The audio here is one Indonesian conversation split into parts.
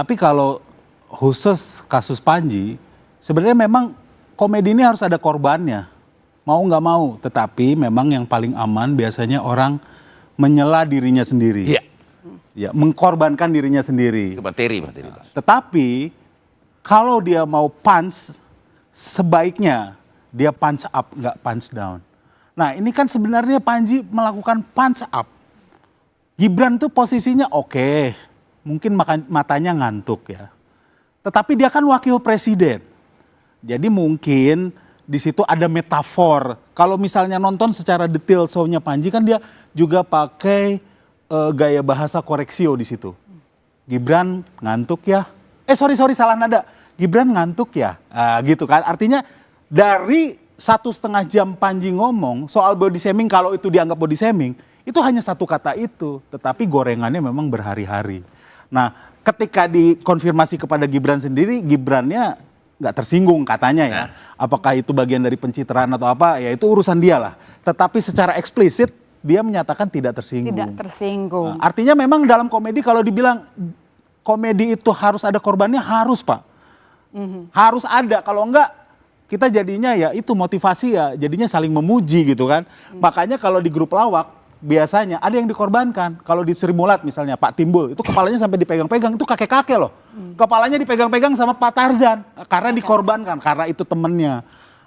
Tapi kalau khusus kasus Panji, sebenarnya memang komedi ini harus ada korbannya. Mau nggak mau, tetapi memang yang paling aman biasanya orang menyela dirinya sendiri. Iya. Ya, mengkorbankan dirinya sendiri. Itu materi. Tetapi kalau dia mau punch, sebaiknya dia punch up, nggak punch down. Nah ini kan sebenarnya Panji melakukan punch up. Gibran tuh posisinya oke, mungkin matanya ngantuk ya. Tetapi dia kan wakil presiden. Jadi mungkin di situ ada metafor. Kalau misalnya nonton secara detail show-nya Panji kan dia juga pakai gaya bahasa koreksio di situ. Gibran ngantuk ya. Sorry salah nada. Gibran ngantuk ya. Gitu kan. Artinya dari 1,5 jam Panji ngomong soal body shaming, kalau itu dianggap body shaming, itu hanya satu kata itu. Tetapi gorengannya memang berhari-hari. Nah ketika dikonfirmasi kepada Gibran sendiri, Gibrannya nggak tersinggung katanya ya. Apakah itu bagian dari pencitraan atau apa, ya itu urusan dia lah. Tetapi secara eksplisit dia menyatakan tidak tersinggung. Tidak tersinggung. Nah, artinya memang dalam komedi kalau dibilang komedi itu harus ada korbannya, harus Pak. Harus ada, kalau enggak kita jadinya ya itu motivasi ya, jadinya saling memuji gitu kan. Makanya kalau di grup lawak biasanya ada yang dikorbankan. Kalau di Sri Mulat misalnya Pak Timbul, itu kepalanya sampai dipegang-pegang, itu kakek-kakek loh. Kepalanya dipegang-pegang sama Pak Tarzan, karena dikorbankan, karena itu temennya.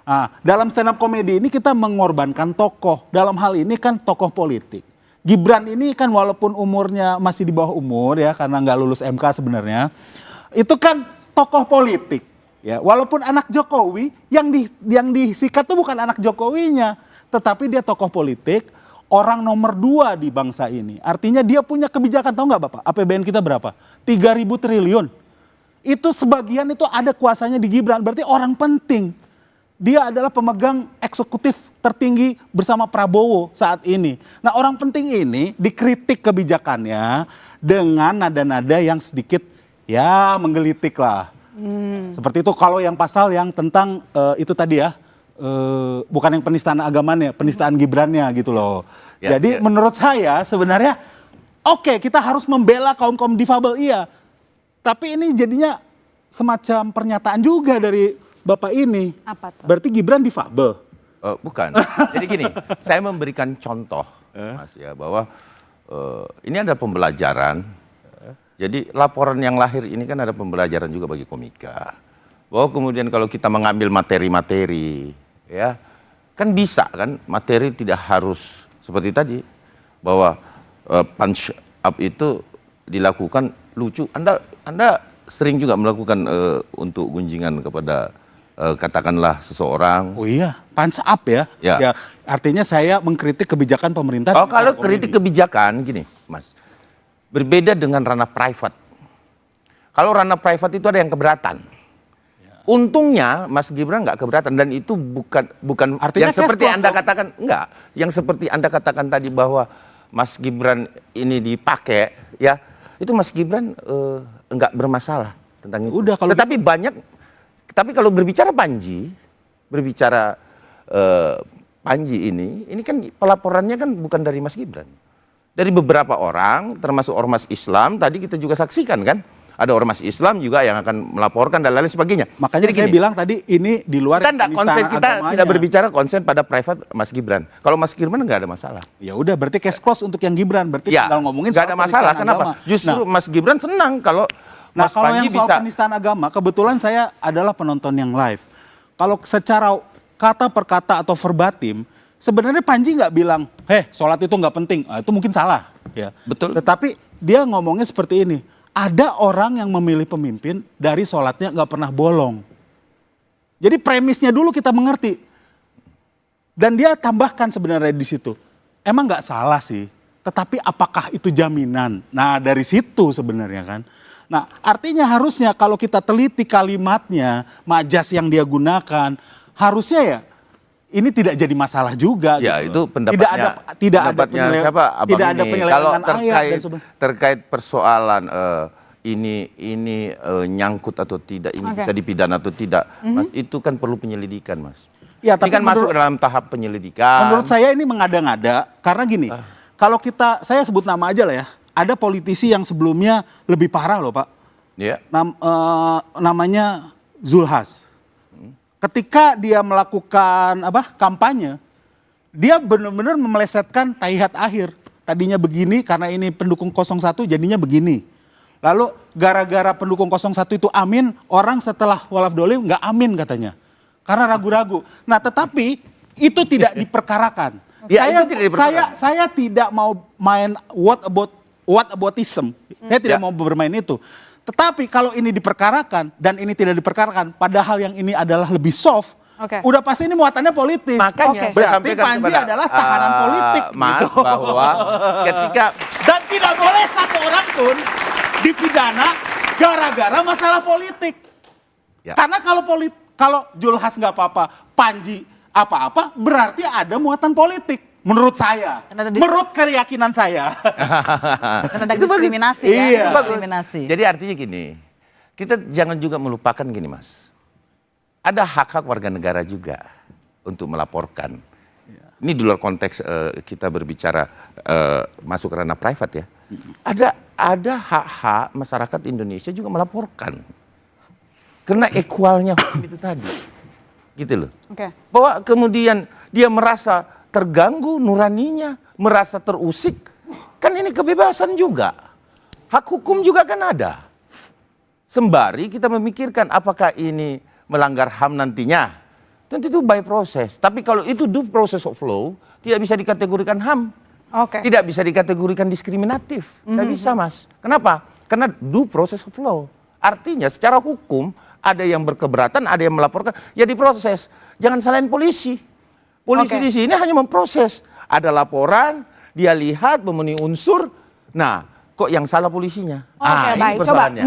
Nah, dalam stand up komedi ini kita mengorbankan tokoh. Dalam hal ini kan tokoh politik. Gibran ini kan walaupun umurnya masih di bawah umur ya, karena nggak lulus MK sebenarnya. Itu kan tokoh politik. Ya, walaupun anak Jokowi, yang disikat itu bukan anak Jokowinya. Tetapi dia tokoh politik, orang nomor 2 di bangsa ini. Artinya dia punya kebijakan, tahu nggak Bapak? APBN kita berapa? 3.000 triliun. Itu sebagian itu ada kuasanya di Gibran, berarti orang penting. Dia adalah pemegang eksekutif tertinggi bersama Prabowo saat ini. Nah orang penting ini dikritik kebijakannya dengan nada-nada yang sedikit ya menggelitik lah. Seperti itu kalau yang pasal yang tentang itu tadi ya. Bukan yang penistaan agamanya, penistaan Gibrannya gitu loh. Jadi menurut saya sebenarnya oke, kita harus membela kaum difabel iya. Tapi ini jadinya semacam pernyataan juga dari Bapak ini. Apa tuh? Berarti Gibran difabel? Bukan. Jadi gini, saya memberikan contoh Mas ya bahwa ini ada pembelajaran. Jadi laporan yang lahir ini kan ada pembelajaran juga bagi komika. Bahwa kemudian kalau kita mengambil materi-materi ya kan bisa kan, materi tidak harus seperti tadi bahwa punch up itu dilakukan lucu. Anda sering juga melakukan untuk gunjingan kepada katakanlah seseorang. Oh iya, punch up ya. Ya. Artinya saya mengkritik kebijakan pemerintah. Oh kalau kritik kebijakan gini Mas, berbeda dengan ranah private. Kalau ranah private itu ada yang keberatan. Untungnya Mas Gibran nggak keberatan dan itu bukan artinya yang seperti Anda katakan, enggak. Yang seperti Anda katakan tadi bahwa Mas Gibran ini dipakai ya, itu Mas Gibran enggak bermasalah tentang itu. Udah, kalau tetapi banyak, tapi kalau berbicara Panji ini kan pelaporannya kan bukan dari Mas Gibran. Dari beberapa orang, termasuk ormas Islam, tadi kita juga saksikan kan. Ada ormas Islam juga yang akan melaporkan dan lain sebagainya. Makanya jadi saya bilang tadi ini di luar kita tidak berbicara konsen pada private Mas Gibran. Kalau Mas Gibran nggak ada masalah. Ya udah, berarti case close untuk yang Gibran. Berarti tinggal ngomongin nggak ada masalah. Kenapa? Justru Mas Gibran senang kalau Mas Panji yang soal penistaan agama, kebetulan saya adalah penonton yang live. Kalau secara kata per kata atau verbatim, sebenarnya Panji nggak bilang, sholat itu nggak penting. Itu mungkin salah. Ya. Betul. Tetapi dia ngomongnya seperti ini. Ada orang yang memilih pemimpin dari sholatnya nggak pernah bolong. Jadi premisnya dulu kita mengerti. Dan dia tambahkan sebenarnya di situ. Emang nggak salah sih, tetapi apakah itu jaminan? Nah dari situ sebenarnya kan. Nah artinya harusnya kalau kita teliti kalimatnya, majas yang dia gunakan, harusnya ya ini tidak jadi masalah juga. Ya gitu. Itu pendapatnya. Tidak ada siapa? Abang tidak ini. ada penyelewengan ayat terkait persoalan ini nyangkut atau tidak, ini bisa dipidana atau tidak, Mas, itu kan perlu penyelidikan, Mas. Ya, ini tapi kan masuk dalam tahap penyelidikan. Menurut saya ini mengada-ngada karena gini, kalau saya sebut nama aja lah ya, ada politisi yang sebelumnya lebih parah loh Pak. Ya. Namanya Zulhas. Ketika dia melakukan kampanye, dia benar-benar memelesetkan taihat akhir. Tadinya begini karena ini pendukung 01 jadinya begini. Lalu gara-gara pendukung 01 itu amin, orang setelah Walaf Dolim nggak amin katanya. Karena ragu-ragu. Nah tetapi itu tidak diperkarakan. Saya tidak mau main what aboutism. Saya tidak mau bermain itu. Tetapi kalau ini diperkarakan dan ini tidak diperkarakan, padahal yang ini adalah lebih soft, udah pasti ini muatannya politis. Makanya berarti Panji adalah tahanan politik, Mas, gitu. bahwa ketika dan tidak boleh satu orang pun dipidana gara-gara masalah politik. Ya. Karena kalau Zulhas nggak apa-apa, Panji apa-apa, berarti ada muatan politik. Menurut saya, menurut keyakinan saya. Karena ada diskriminasi ya. Iya. Diskriminasi. Jadi artinya gini, kita jangan juga melupakan gini Mas. Ada hak-hak warga negara juga untuk melaporkan. Ini di luar konteks kita berbicara masuk ke ranah privat ya. Ada hak-hak masyarakat Indonesia juga melaporkan. Karena equalnya hukum itu tadi. Gitu loh. Bahwa kemudian dia merasa terganggu nuraninya, merasa terusik. Kan ini kebebasan juga. Hak hukum juga kan ada. Sembari kita memikirkan apakah ini melanggar HAM nantinya. Tentu itu by proses. Tapi kalau itu due process of law, tidak bisa dikategorikan HAM. Tidak bisa dikategorikan diskriminatif. Tidak bisa Mas. Kenapa? Karena due process of law. Artinya secara hukum ada yang berkeberatan, ada yang melaporkan, ya diproses. Jangan salahin polisi. Polisi di sini hanya memproses. Ada laporan, dia lihat memenuhi unsur. Nah, kok yang salah polisinya? Baik. Ini persoalannya. Coba